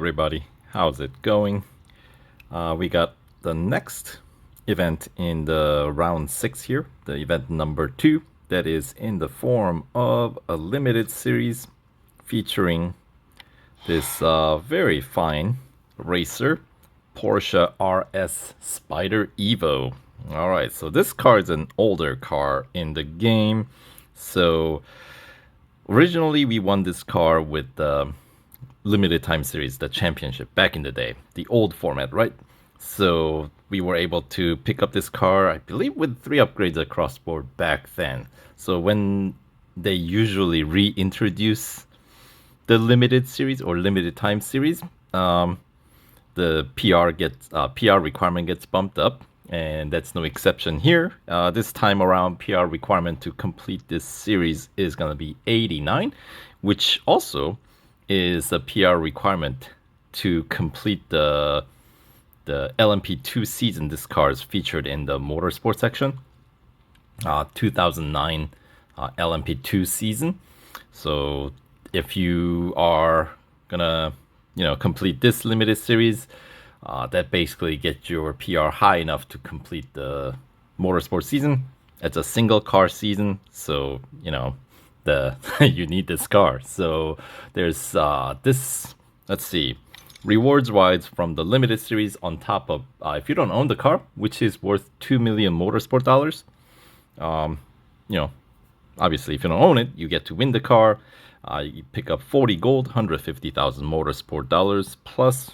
Everybody, how's it going? We got the next event in the round 6 here, the event number 2, that is in the form of a limited series featuring this very fine racer, Porsche RS Spyder Evo. Alright, so this car is an older car in the game. So originally we won this car with the limited time series, the championship back in the day, the old format, right? So we were able to pick up this car, I believe, with 3 upgrades across board back then. So when they usually reintroduce the limited series or limited time series, the PR requirement gets bumped up, and that's no exception here. This time around, PR requirement to complete this series is gonna be 89, which also is a PR requirement to complete the LMP2 season. This car is featured in the Motorsports section, 2009 LMP2 season. So if you are gonna, complete this limited series, that basically gets your PR high enough to complete the Motorsports season. It's a single car season, so you need this car. So there's this. Let's see, rewards wise from the limited series on top of if you don't own the car, which is worth 2 million motorsport dollars. Obviously if you don't own it, you get to win the car. You pick up 40 gold, 150,000 motorsport dollars, plus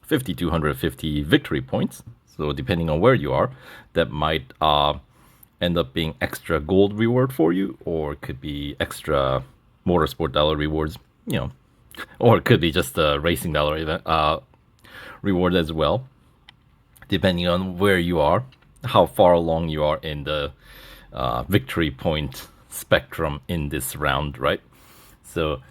5,250 victory points. So depending on where you are, that might end up being extra gold reward for you, or it could be extra motorsport dollar rewards, or it could be just a racing dollar event reward as well, depending on where you are, how far along you are in the victory point spectrum in this round, right? So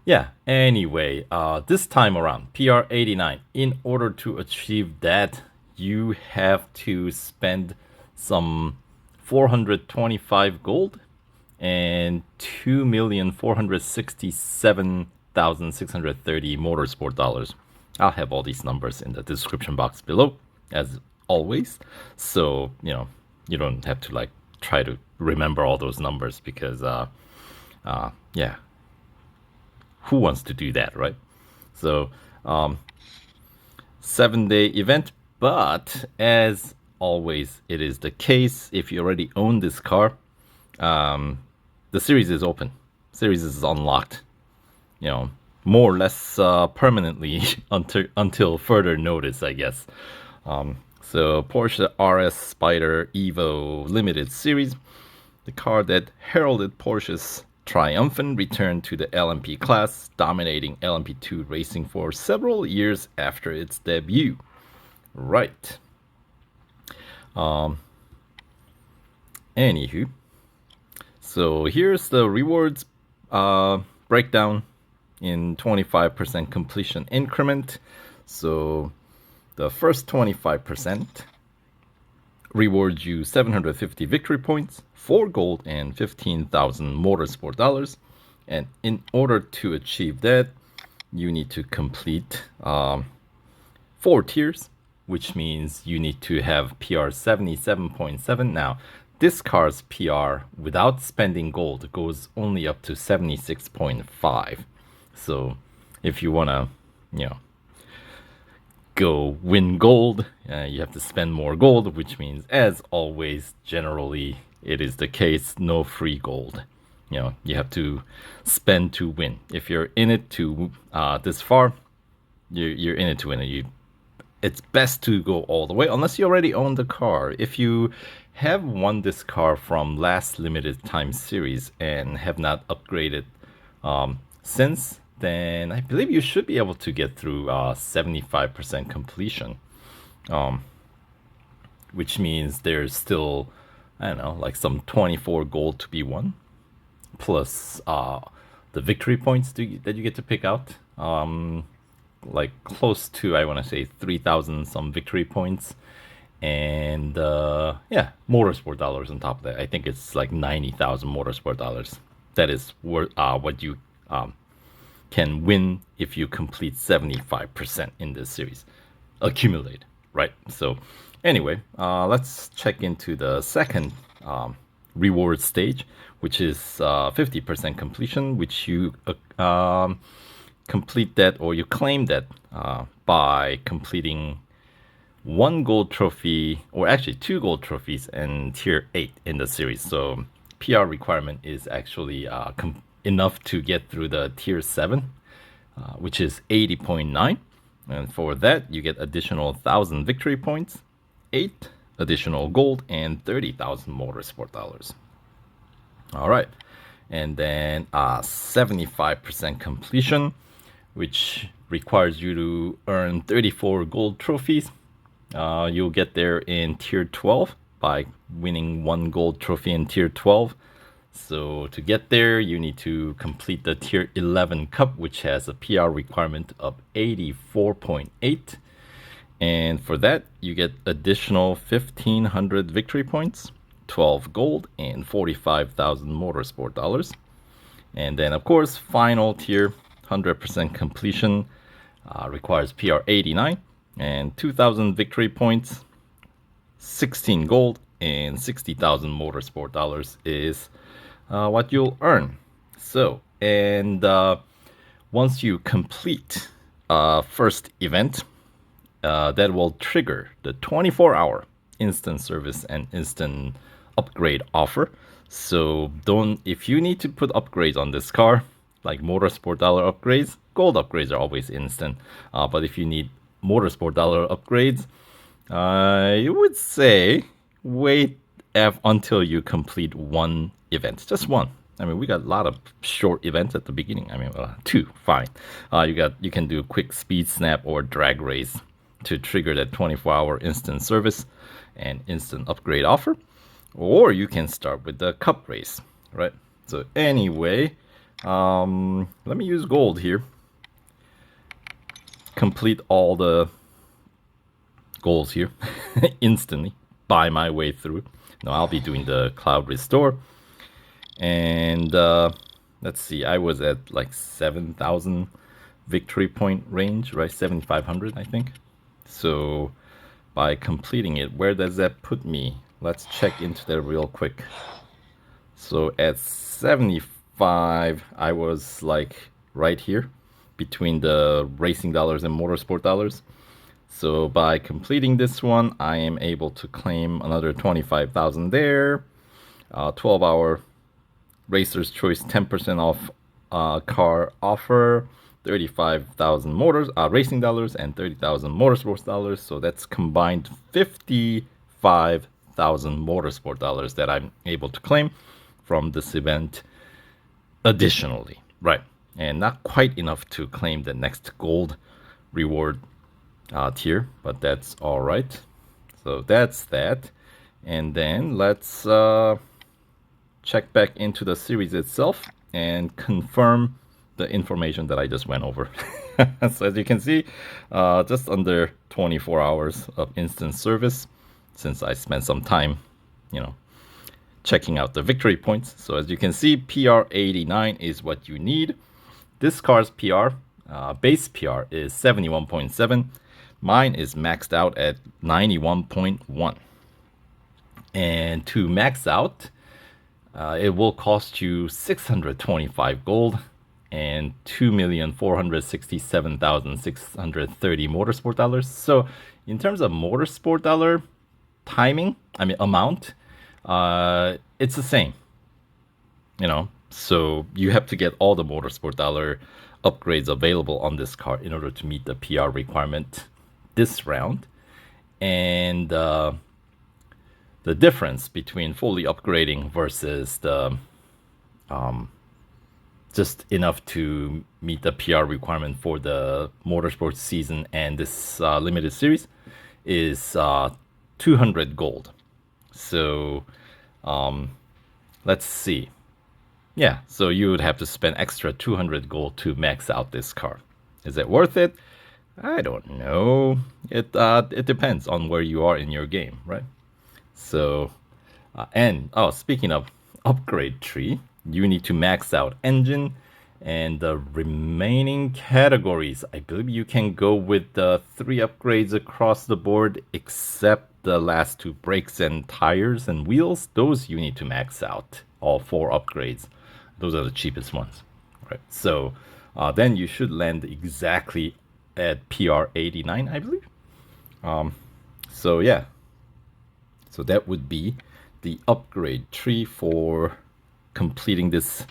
yeah, anyway, this time around, PR 89, in order to achieve that, you have to spend some 425 gold and 2,467,630 motorsport dollars. I'll have all these numbers in the description box below, as always. So, you don't have to try to remember all those numbers because, yeah, who wants to do that, right? So, 7-day event, but as always it is the case, if you already own this car, the series is open. Series is unlocked, more or less permanently until further notice, I guess. So Porsche RS Spyder Evo Limited Series, the car that heralded Porsche's triumphant return to the LMP class, dominating LMP2 racing for several years after its debut. Right. Anywho, so here's the rewards breakdown in 25% completion increment. So the first 25% rewards you 750 victory points, 4 gold, and 15,000 motorsport dollars. And in order to achieve that, you need to complete 4 tiers, which means you need to have PR 77.7. Now, this car's PR without spending gold goes only up to 76.5. So if you want to, go win gold, you have to spend more gold, which means, as always, generally it is the case, no free gold. You have to spend to win. If you're in it to this far, you're in it to win it. It's best to go all the way, unless you already own the car. If you have won this car from last limited time series and have not upgraded since, then I believe you should be able to get through 75% completion, which means there's still, I don't know, some 24 gold to be won, plus the victory points that you get to pick out. Close to, I want to say, 3,000 some victory points, and yeah, motorsport dollars on top of that. I think it's 90,000 motorsport dollars. That is what you can win if you complete 75% in this series. Accumulate, right? So anyway, let's check into the second reward stage, which is 50% completion, which you complete that, or you claim that by completing one gold trophy, or actually 2 gold trophies in tier 8 in the series. So PR requirement is actually enough to get through the tier 7, which is 80.9. And for that, you get additional 1,000 victory points, 8 additional gold, and 30,000 motorsport dollars. All right. And then 75% completion, which requires you to earn 34 gold trophies. You'll get there in tier 12 by winning 1 gold trophy in tier 12. So to get there, you need to complete the tier 11 cup, which has a PR requirement of 84.8. And for that, you get additional 1,500 victory points, 12 gold, and 45,000 motorsport dollars. And then, of course, final tier, 100% completion, requires PR 89 and 2,000 victory points, 16 gold, and 60,000 motorsport dollars is what you'll earn. So, and once you complete first event, that will trigger the 24-hour instant service and instant upgrade offer. So if you need to put upgrades on this car, like motorsport dollar upgrades, gold upgrades are always instant. But if you need motorsport dollar upgrades, I would say wait until you complete one event, just one. I mean, we got a lot of short events at the beginning. I mean, 2, fine. You can do quick speed snap or drag race to trigger that 24-hour instant service and instant upgrade offer, or you can start with the cup race, right? So anyway, let me use gold here. Complete all the goals here instantly, buy my way through. Now I'll be doing the cloud restore, and let's see, I was at like 7,000 victory point range, right? 7,500, I think. So by completing it, where does that put me? Let's check into that real quick. So at 75, I was like right here between the racing dollars and motorsport dollars. So by completing this one, I am able to claim another 25,000 there. 12-hour Racer's Choice 10% off car offer. 35,000 racing dollars and 30,000 motorsports dollars. So that's combined 55,000 motorsport dollars that I'm able to claim from this event additionally, right? And not quite enough to claim the next gold reward tier, but that's all right. So that's that. And then let's check back into the series itself and confirm the information that I just went over. So as you can see, just under 24 hours of instant service, since I spent some time, checking out the victory points. So as you can see, PR 89 is what you need. This car's PR, base PR, is 71.7. Mine is maxed out at 91.1. And to max out, it will cost you 625 gold and 2,467,630 motorsport dollars. So in terms of motorsport dollar amount, it's the same, so you have to get all the motorsport dollar upgrades available on this car in order to meet the PR requirement this round. And the difference between fully upgrading versus the just enough to meet the PR requirement for the motorsports season and this limited series is 200 gold. So let's see. Yeah, so you would have to spend extra 200 gold to max out this car. Is it worth it? I don't know. It depends on where you are in your game, right? So, speaking of upgrade tree, you need to max out engine And the remaining categories, I believe you can go with the 3 upgrades across the board, except the last 2 brakes and tires and wheels. Those you need to max out, all 4 upgrades. Those are the cheapest ones. Right. So then you should land exactly at PR 89, I believe. So yeah, so that would be the upgrade tree for completing this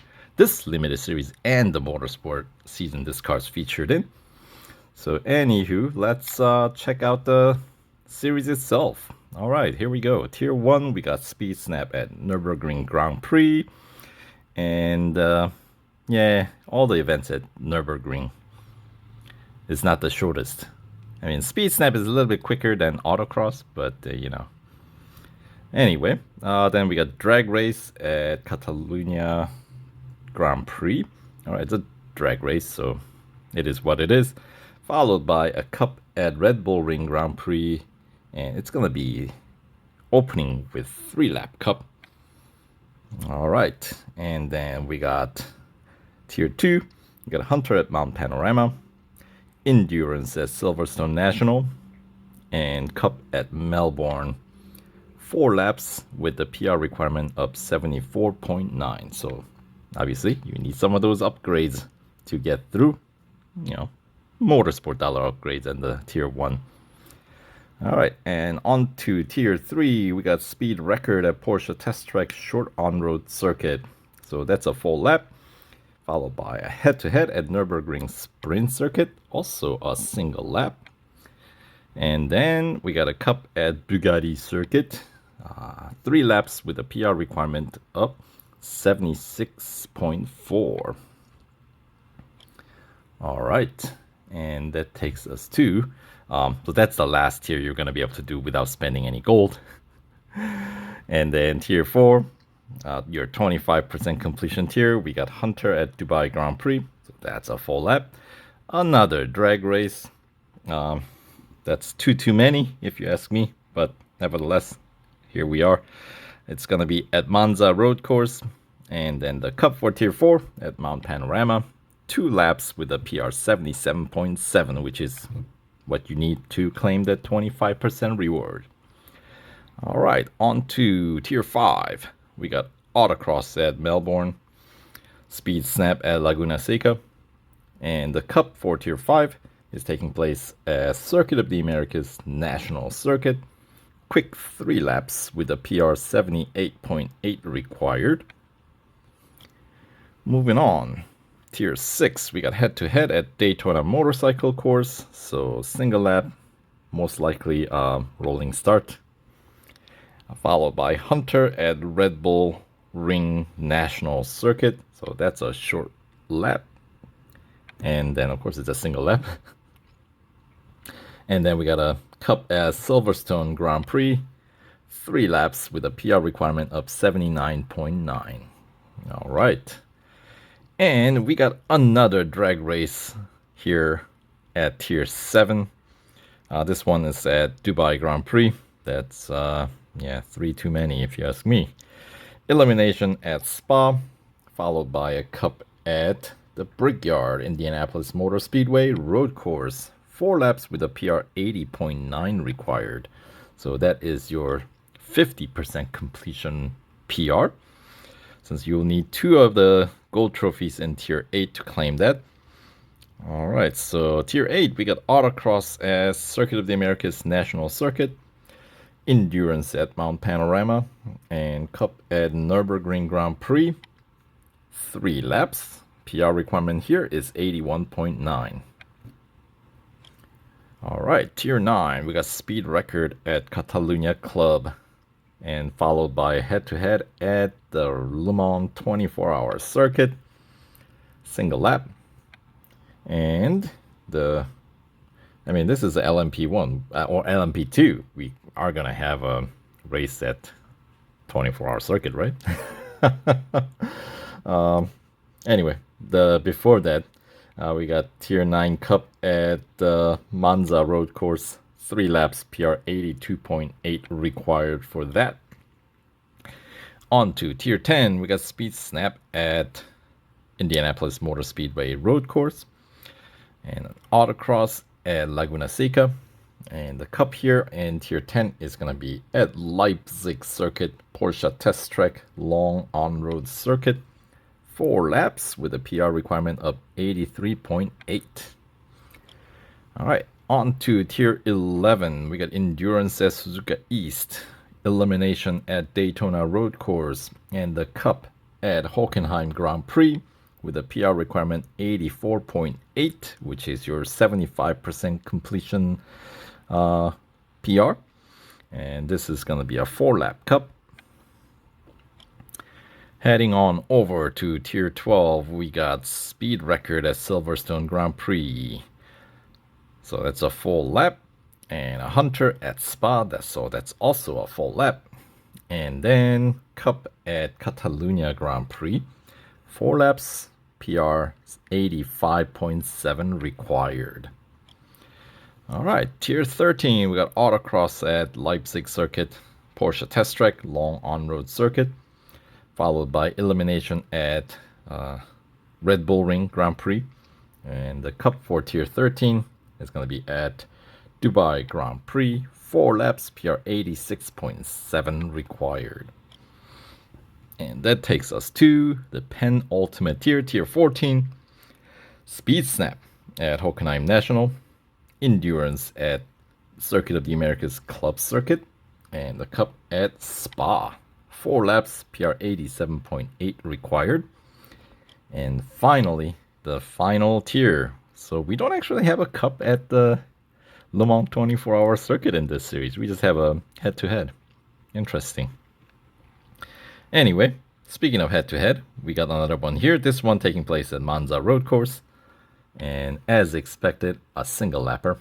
limited series and the motorsport season this car's featured in. So anywho, let's check out the series itself. All right, here we go. Tier 1, we got Speed Snap at Nürburgring Grand Prix. And yeah, all the events at Nürburgring is not the shortest. I mean, Speed Snap is a little bit quicker than Autocross, but you know. Anyway, then we got Drag Race at Catalunya Grand Prix. All right, it's a drag race, so it is what it is. Followed by a Cup at Red Bull Ring Grand Prix, and it's gonna be opening with 3-lap Cup. All right, and then we got Tier 2. We got Hunter at Mount Panorama, Endurance at Silverstone National, and Cup at Melbourne. 4 laps with the PR requirement of 74.9. So obviously you need some of those upgrades to get through, you know, motorsport dollar upgrades and the Tier 1. All right, and on to Tier 3, we got speed record at Porsche Test Track short on-road circuit. So that's a full lap, followed by a head-to-head at Nürburgring sprint circuit, also a single lap. And then we got a Cup at Bugatti circuit, 3 laps with a PR requirement of 76.4. All right, and that takes us to, so that's the last tier you're going to be able to do without spending any gold. And then Tier 4, your 25% completion tier, we got Hunter at Dubai Grand Prix, so that's a full lap. Another drag race, that's too many if you ask me, but nevertheless, here we are. It's going to be at Monza Road Course, and then the Cup for Tier 4 at Mount Panorama. 2 laps with a PR 77.7, which is what you need to claim that 25% reward. All right, on to Tier 5. We got Autocross at Melbourne, Speed Snap at Laguna Seca, and the Cup for Tier 5 is taking place at Circuit of the Americas National Circuit. Quick 3 laps with a PR 78.8 required. Moving on, Tier 6, we got head-to-head at Daytona Motorcycle Course, so single lap, most likely rolling start. Followed by Hunter at Red Bull Ring National Circuit, so that's a short lap. And then, of course, it's a single lap. And then we got a Cup at Silverstone Grand Prix, 3 laps with a PR requirement of 79.9. All right. And we got another drag race here at Tier 7. This one is at Dubai Grand Prix. That's, 3 too many if you ask me. Elimination at Spa, followed by a Cup at the Brickyard Indianapolis Motor Speedway Road Course. 4 laps with a PR 80.9 required. So that is your 50% completion PR, since you'll need 2 of the gold trophies in Tier 8 to claim that. All right, so Tier 8, we got Autocross as Circuit of the Americas National Circuit, Endurance at Mount Panorama, and Cup at Nürburgring Grand Prix. 3 laps. PR requirement here is 81.9. All right, Tier 9, we got speed record at Catalunya Club, and followed by head-to-head at the Le Mans 24-hour circuit, single lap. And this is the LMP1 or LMP2. We are gonna have a race at 24-hour circuit, right? Anyway, before that, we got Tier 9 Cup at the Monza Road Course, 3 laps, PR 82.8 required for that. On to Tier 10, we got Speed Snap at Indianapolis Motor Speedway road course, and an Autocross at Laguna Seca. And the Cup here in Tier 10 is going to be at Leipzig Circuit, Porsche Test Track, long on-road circuit. 4 laps with a PR requirement of 83.8. All right, on to Tier 11. We got Endurance at Suzuka East, Elimination at Daytona Road Course, and the Cup at Hockenheim Grand Prix with a PR requirement 84.8, which is your 75% completion PR. And this is going to be a 4-lap Cup. Heading on over to Tier 12, we got Speed Record at Silverstone Grand Prix. So that's a full lap. And a Hunter at Spa, so that's also a full lap. And then Cup at Catalunya Grand Prix. 4 laps, PR 85.7 required. All right, Tier 13, we got Autocross at Leipzig Circuit, Porsche Test Track, long on-road circuit, followed by Elimination at Red Bull Ring Grand Prix. And the Cup for Tier 13 is going to be at Dubai Grand Prix, 4 laps, PR 86.7 required. And that takes us to the penultimate tier, Tier 14, Speed Snap at Hockenheim National, Endurance at Circuit of the Americas Club Circuit, and the Cup at Spa. 4 laps, PR 87.8 required. And finally, the final tier. So we don't actually have a Cup at the Le Mans 24-hour circuit in this series. We just have a head-to-head. Interesting. Anyway, speaking of head-to-head, we got another one here. This one taking place at Monza Road Course. And as expected, a single lapper.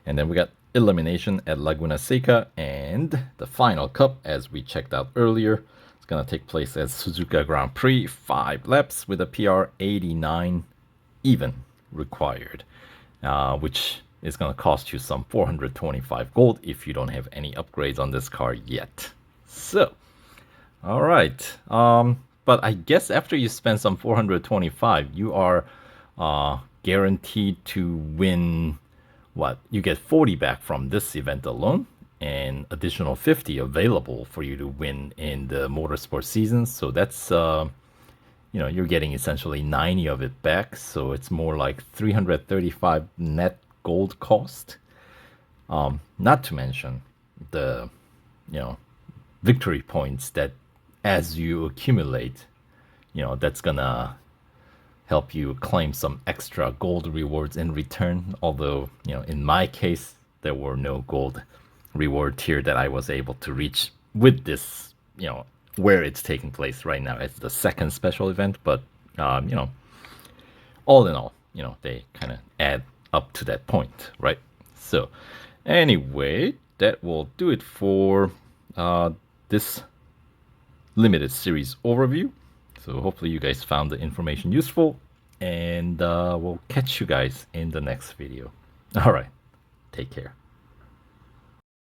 And then we got Elimination at Laguna Seca. And the final Cup, as we checked out earlier, it's going to take place at Suzuka Grand Prix. 5 laps with a PR 89 even required. Which is going to cost you some 425 gold if you don't have any upgrades on this car yet. So, all right. But I guess after you spend some 425, you are guaranteed to win, what? You get 40 back from this event alone, and additional 50 available for you to win in the Motorsports season. So that's, you're getting essentially 90 of it back. So it's more like 335 net gold cost. Not to mention the, victory points that as you accumulate, that's gonna help you claim some extra gold rewards in return. Although, in my case, there were no gold reward tier that I was able to reach with this, where it's taking place right now. It's the second special event, but, all in all, they kind of add up to that point, right? So anyway, that will do it for this limited series overview. So hopefully you guys found the information useful, and we'll catch you guys in the next video. All right, take care.